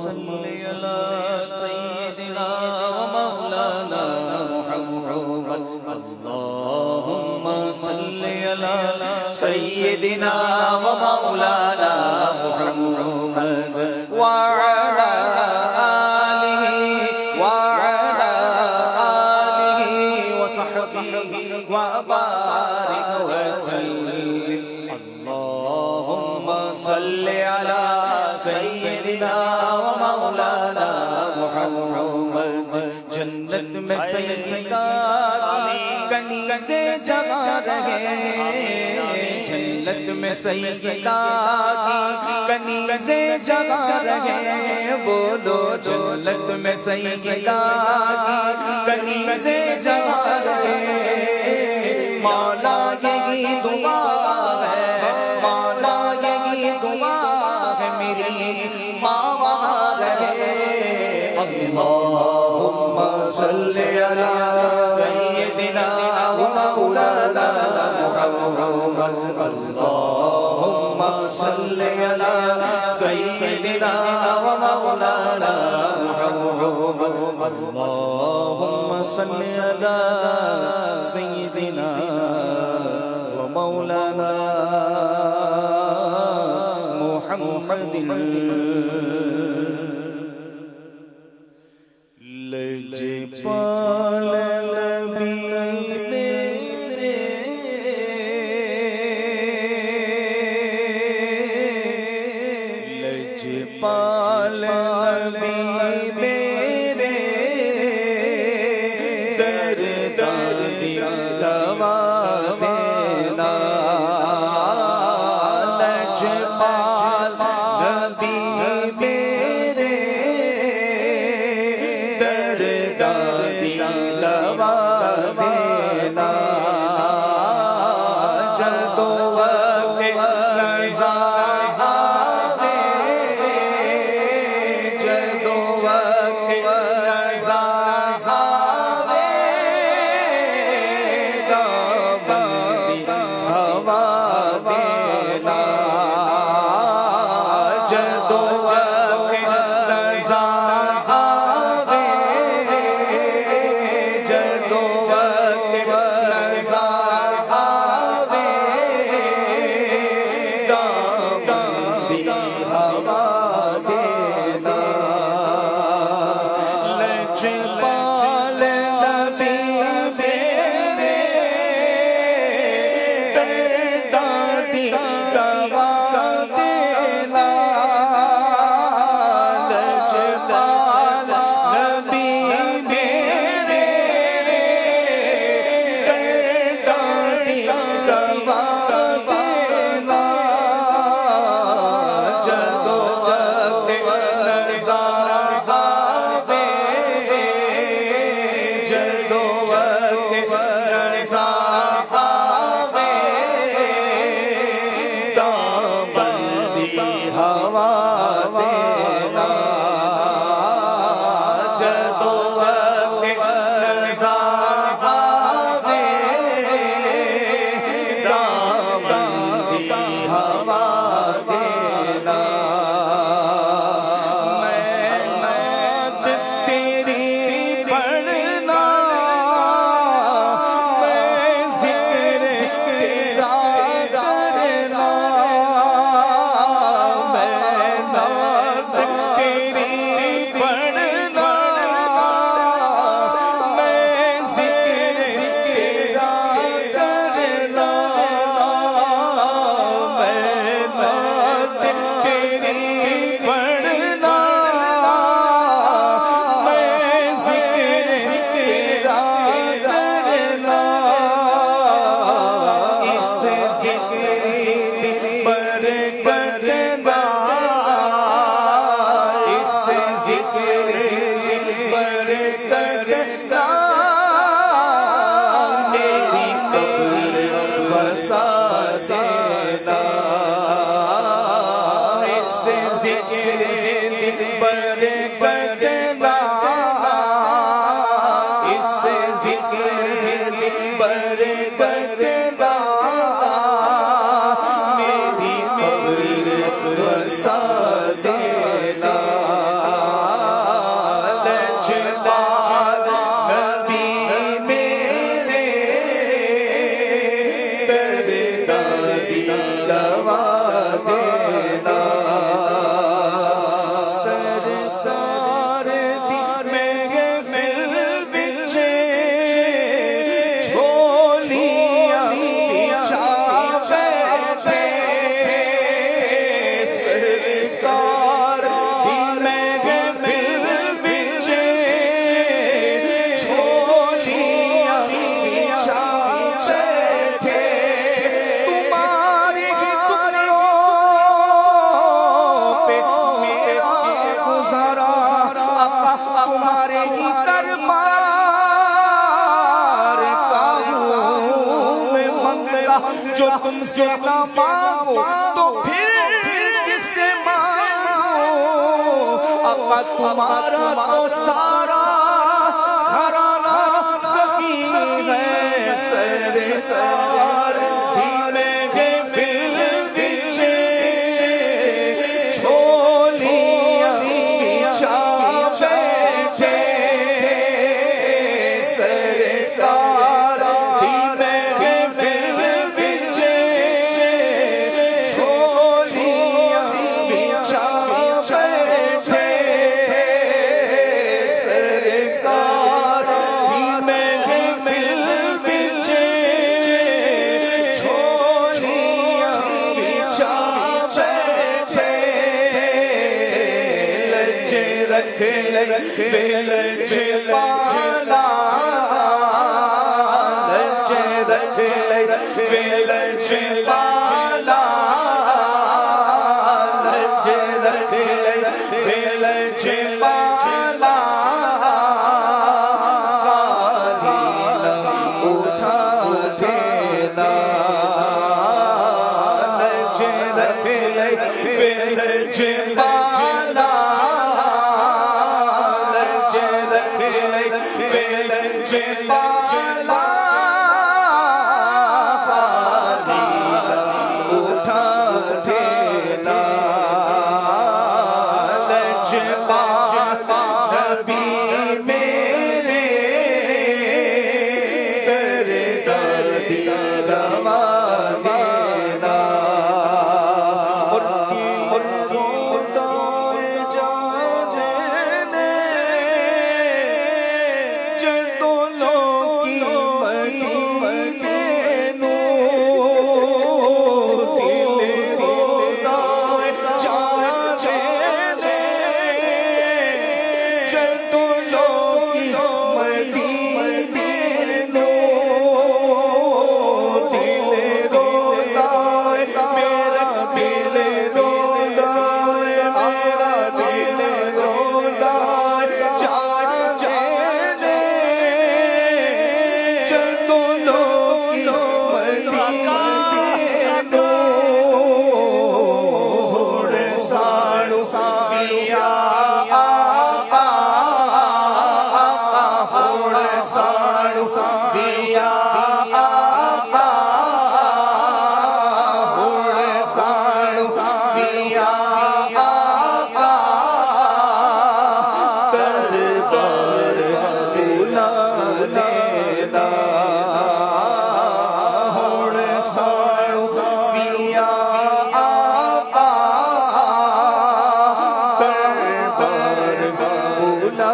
صل على سيدنا ومولانا محمد اللهم صل على سيدنا ومولانا محمد وعلى آله وصحبه وبارك وسلم اللهم صل على سيدنا ومولانا محمد جنت میں سیدہ کنی سے جگہ رہے جنت میں سیدہ کنی سے جگہ رہے بولو جنت میں سیدہ کنی سے جگہ رہے مولا یہی دعا ہے مولا یہی دعا ہے میری ماں وہاں رہے اللہم صل علی سیدنا ومولانا محمد اللہم صل علی سیدنا ومولانا محمد اللہم صل علی سیدنا ومولانا محمد لجپال نبی میرے لجپال نبی میرے درد دوا دینا لجپال نبی میرے درد دوا دینا جدو وقت نزا آوے جدو وقت نزا آوے دامن ہوا دینا جدو وقت نزا آوے جدو وقت نزا آوے دامن ہوا دینا لجپال نبی میرے درد دوا دینا لجپال نبی میرے درد دوا دینا جدو وقت نزا آوے جدو وقت نزا آوے دامن ہوا دینا جدو وقت نزا آوے دامن ہوا دینا میں نعت تیری پڑھنا میں ذکر تیرا کرنا میں نعت تیری پڑھنا میں ذکر تیرا کرنا میں نعت تیری پڑھنا میں ذکر تیرا کرنا اس ذکر پر کرنا اس ذکر پر کرنا میری قبر وسا دینا اس ذکر پر کرنا اس ذکر پر کرنا میری قبر وسا دینا جو تم سے نہ مانگو تو پھر کس سے مانگو آقا تمہارا تو سارا گھرانہ سخی ہے سرکار دھیمے گے فل بچے چھولیاں بچا بیٹھے سرکار دھیمے گے فل بچے چھولیاں بچا بیٹھے سرکار دھیمے گے فل بچے چھولیاں بچا بیٹھے لجے رکھے لجے پالا لجے رکھے لجے پالا لجے رکھے لجے پالا اٹھا دینا لجے رکھے لجے پالا لجے رکھے لجے پالا اٹھا دینا لجے پالا نبی میرے درد دوا دینا اور روائے جانے جدو لوکی مدینے نو دل روائے جانے جدو لوکی مدینے نو دل روائے میرا دل روائے میرا دل روائے جانے جدو لوکی مدینے نو ہوڑ ساڑو پیا ہوڑ ساڑو پیا ہوڑ ساڑو پیا دربار بلا لینا ہوڑ ساڑو پیا دربار بلا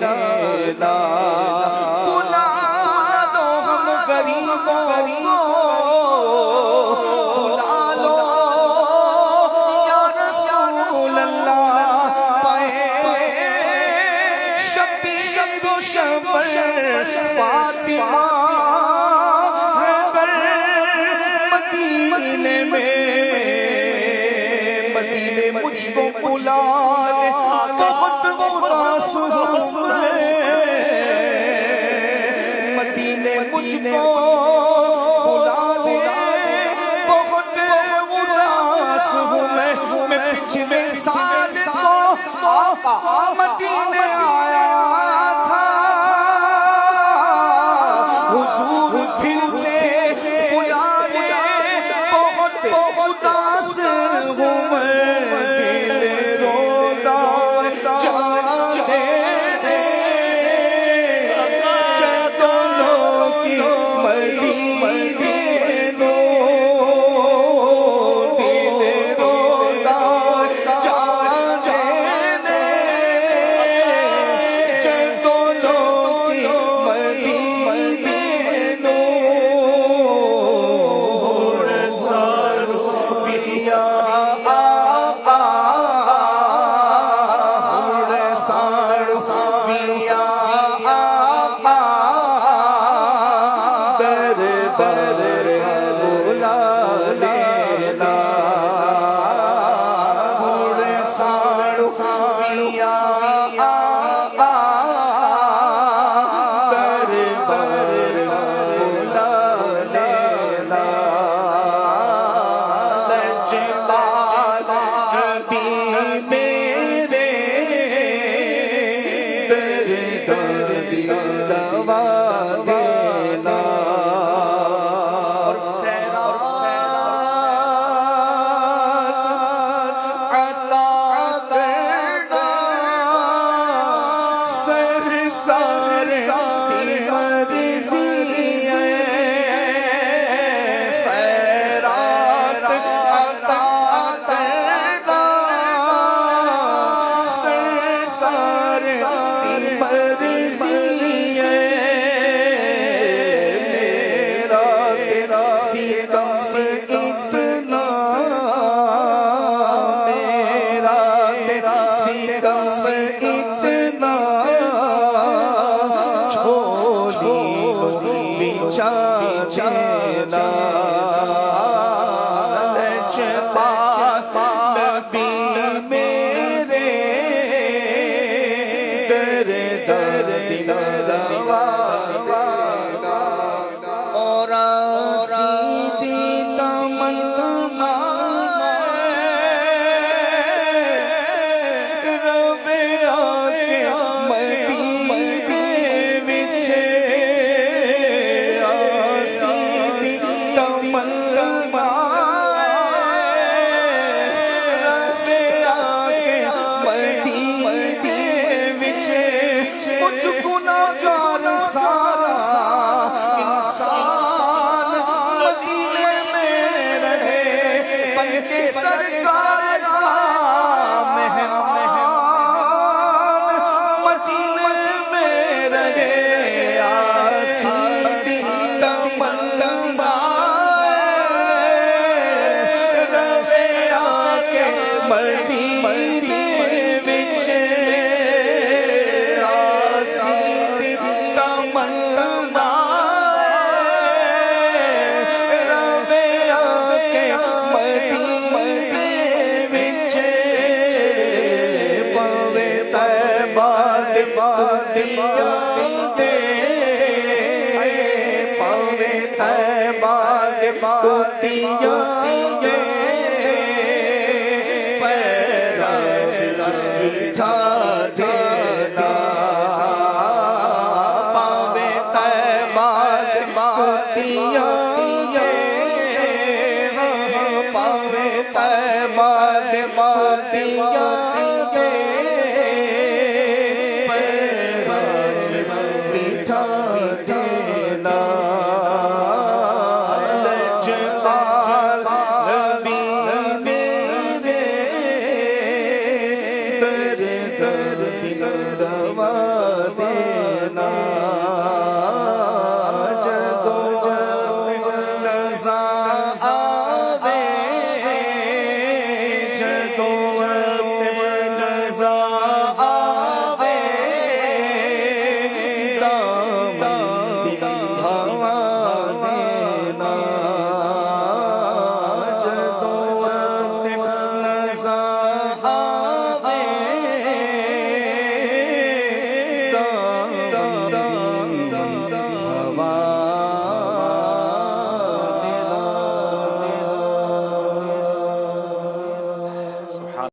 لینا بلا لو ہم غریبوں کو بلا لو یا رسول اللہ پائے شبیر و شبر فاطمہ ہے گر مدینے میں مدینے مجھ کو بلا لے بہت اداس ہوں مدینے مجھ کو بلا لے بہت اداس ہوں میں پچھلے سال تو مدینے آیا تھا سارے مرضی خیرات عطا کرنا سرکار کی مرضی میرا تیرا ستم اتنا میرا تیرا ستم اتنا چھوڑی چلا لجپات نبی میرے در در دلوا اور سیدھی تمنا رب آکے مدینے وچ سیدھی تمنا رب آکے مدینے وچ مجھ گناہگار سا